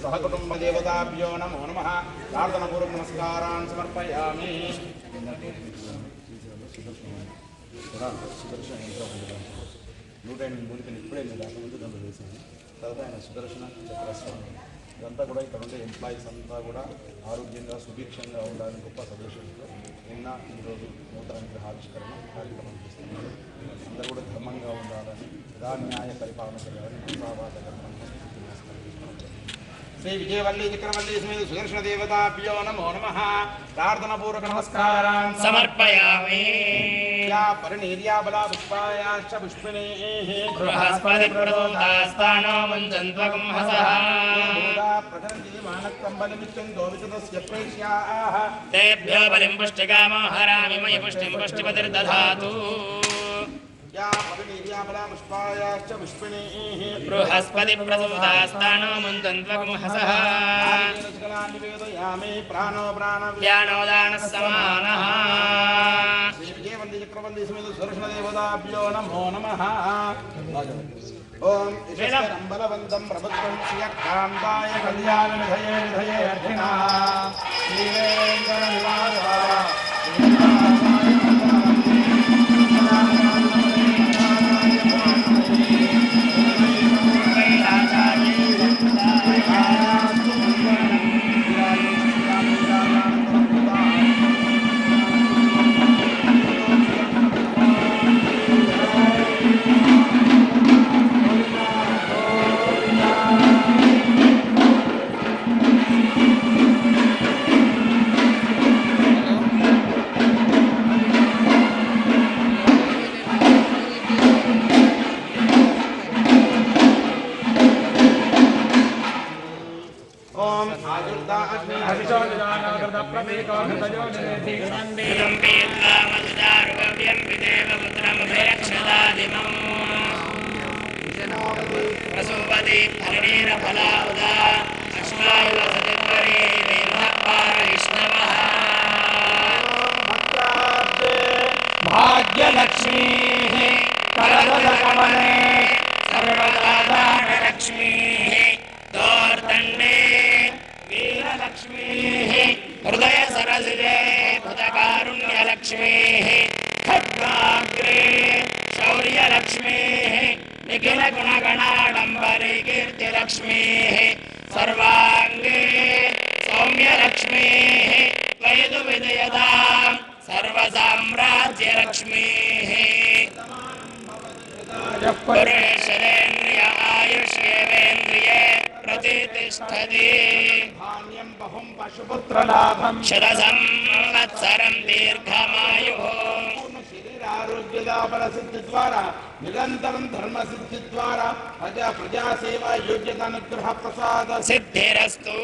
सहकुटुम्बदेवताभ्यो नमो नमः प्रार्थनापूर्वक नमस्कारान् समर्पयामि। సుదర్శన యంత్రం ఉంటుంది 108 మూలికలు ఇప్పుడే మీరు ముందు దాంట్లో వేసాను. తర్వాత ఆయన సుదర్శన చక్రస్వామి ఇదంతా కూడా ఇక్కడ ఉండే ఎంప్లాయీస్ అంతా కూడా ఆరోగ్యంగా సుభిక్షంగా ఉండాలని గొప్ప సదస్సులో నిన్న ఈరోజు నూతన విగ్రహావిష్కరణ కార్యక్రమం చేస్తున్నారు. అందరూ కూడా ధర్మంగా ఉండాలని న్యాయ పరిపాలన చేయాలని శ్రీ విజయవల్లి చక్రవల్లి సమేత సుదర్శన దేవతాభ్యో నమో నమః ప్రార్థనాపూర్వక నమస్కారాన్ సమర్పయామి। या परिणीर्या बला पुष्पायाश्च पुष्पिणीः बृहस्पति प्रदोदास्तानो मुञ्चन्त्वगं हसः बोधा प्रथमदिति मानक्कम्बलमित्यं दोवितस्य प्रेष्याः तेभ्यो बलिं पुष्टिकामो हरामि मयि पुष्टिं पुष्टिपतिर्दधातु। या परिणीर्या बला पुष्पायाश्च पुष्पिणीः बृहस्पति प्रदोदास्तानो मुञ्चन्त्वगं हसः निवेदयामि प्राणो प्राणव्यानो दानः समानः। चक्रवल्ली समेत सुदर्शन देवताभ्यो नमो नमः। ओम ईश्वरंबलवंदं प्रभुत्वं श्रियकान्ताय कल्याण निधये निधये अर्थिना श्रीवेंकट निवासाय भाग्यलक्ष्मी करदलकमले सर्वदाधारलक्ष्मी दोर्दण्डे वीरलक्ष्मी हृदय सरसिजे भुतकारुण्यलक्ष्मी खड्गाग्रे शौर्यलक्ष्मी निखिल गुणगणाडम्बरे कीर्तिलक्ष्मी सर्वांगे सौम्यलक्ष्मी वैदु विदयदा सर्वसाम्राज्यलक्ष्मी पुरुषेन्द्रिय आयुष्येवेन्द्रिये प्रतिष्ठति धान्यं बहुं पशुपुत्रलाभं शतसंवत्सरं दीर्घमायुः आरोग्यदाबलसिद्धिद्वारा निरन्तरं धर्मसिद्धिद्वारा प्रजा योग्यतानुग्रह प्रसाद सिद्धिरस्तु।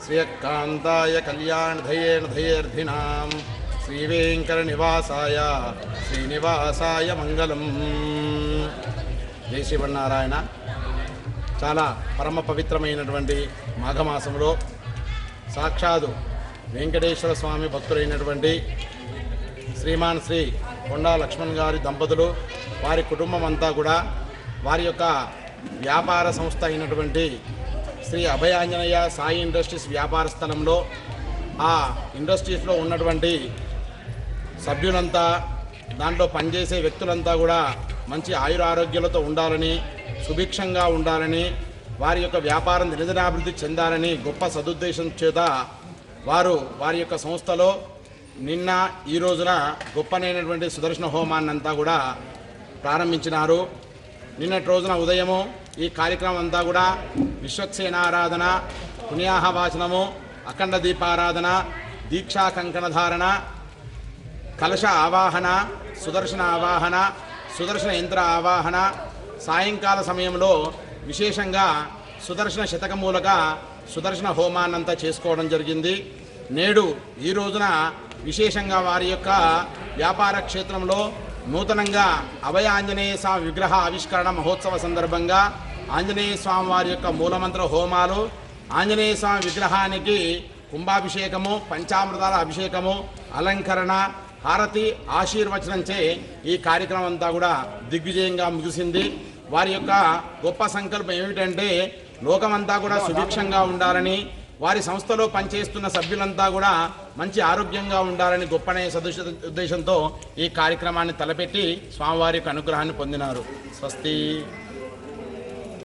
శ్రీకాంతాయ కళ్యాణధయేర్ధయేర్ధినాం శ్రీవేంకటనివాసాయ శ్రీనివాసాయ మంగళం. జై శ్రీమన్నారాయణ. చాలా పరమ పవిత్రమైనటువంటి మాఘమాసంలో సాక్షాత్తు వెంకటేశ్వర స్వామి భక్తులైనటువంటి శ్రీమాన్ శ్రీ కొండా లక్ష్మణ్ గారి దంపతులు వారి కుటుంబం అంతా కూడా వారి యొక్క వ్యాపార సంస్థ అయినటువంటి శ్రీ అభయాంజనేయ సాయి ఇండస్ట్రీస్ వ్యాపార స్థలంలో ఆ ఇండస్ట్రీస్లో ఉన్నటువంటి సభ్యులంతా దాంట్లో పనిచేసే వ్యక్తులంతా కూడా మంచి ఆయురారోగ్యాలతో ఉండాలని, సుభిక్షంగా ఉండాలని, వారి యొక్క వ్యాపారం దినదినాభివృద్ధి చెందాలని గొప్ప సదుద్దేశం చేత వారి యొక్క సంస్థలో నిన్న ఈ రోజున గొప్పనైనటువంటి సుదర్శన హోమాన్ని అంతా కూడా ప్రారంభించినారు. నిన్నటి రోజున ఉదయము ఈ కార్యక్రమం అంతా కూడా విశ్వక్సేనారాధన, పుణ్యాహవాచనము, అఖండ దీపారాధన, దీక్షా కంకణధారణ, కలశ ఆవాహన, సుదర్శన ఆవాహన, సుదర్శన యంత్ర ఆవాహన, సాయంకాల సమయంలో విశేషంగా సుదర్శన శతకమూలక సుదర్శన హోమాన్నంతా చేసుకోవడం జరిగింది. నేడు ఈ రోజున విశేషంగా వారి యొక్క వ్యాపార క్షేత్రంలో నూతనంగా అభయ ఆంజనేయ స్వామి విగ్రహ ఆవిష్కరణ మహోత్సవ సందర్భంగా ఆంజనేయ స్వామి వారి యొక్క మూలమంత్ర హోమాలు, ఆంజనేయ స్వామి విగ్రహానికి కుంభాభిషేకము, పంచామృతాల అభిషేకము, అలంకరణ, హారతి, ఆశీర్వచనంచే ఈ కార్యక్రమం అంతా కూడా దిగ్విజయంగా ముగిసింది. వారి యొక్క గొప్ప సంకల్పం ఏమిటంటే లోకమంతా కూడా సుభిక్షంగా ఉండాలని, వారి సంస్థలో పనిచేస్తున్న సభ్యులంతా కూడా మంచి ఆరోగ్యంగా ఉండాలని గొప్పనే ఉద్దేశంతో ఈ కార్యక్రమాన్ని తలపెట్టి స్వామివారి యొక్క అనుగ్రహాన్ని పొందినారు. స్వస్తి.